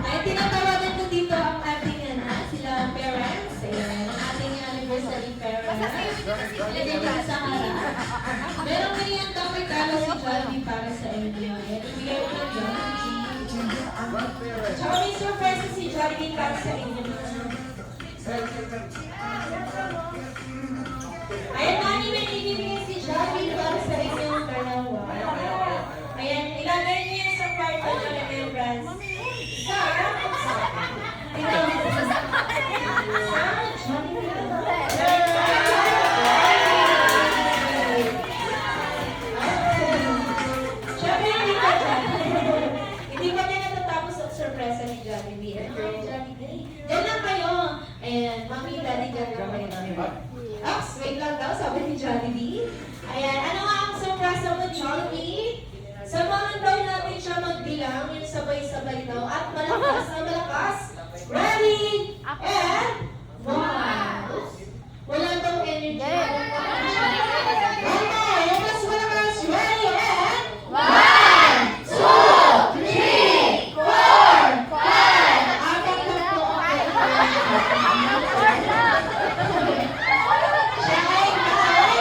Ay, tinatawagan ko dito ang ating sila parents. Ayan, ang ating anniversary parents. Dito sa harap. Merong ganyan daw regalo si Jollibee para sa inyo. Ayan, ibigay ko ng Jollibee. Tsaka may surprise si Jollibee para sa inyo. Ayan, mami, may ibibigay si Jollibee para sa inyong dalawa. Ayan, ilagay niyo yan sa part ng remembrance. Hindi pa niya natatapos ang sorpresa ni Jollibee. Diyan lang kayo. Ayan, mami, daddy, diyan lang kayo. Ops, wait lang daw, sabi ni Jollibee. Ayan, ano nga ang sorpresa mo, Jollibee? Samahan daw natin siya magbilang, yung sabay-sabay daw, at malakas na malakas. Ready? And one. Wala daw energy. One more. Mas malakas. Ready? And one, two, three, four, five. Apat na po. Siya ay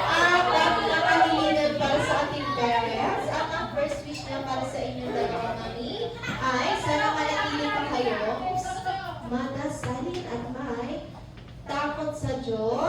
apat na kanilin para sa ating parents. At ang first wish na para sa inyong dalawa, mami, ay sana manatili pa kayo madasalin at may takot sa Diyos.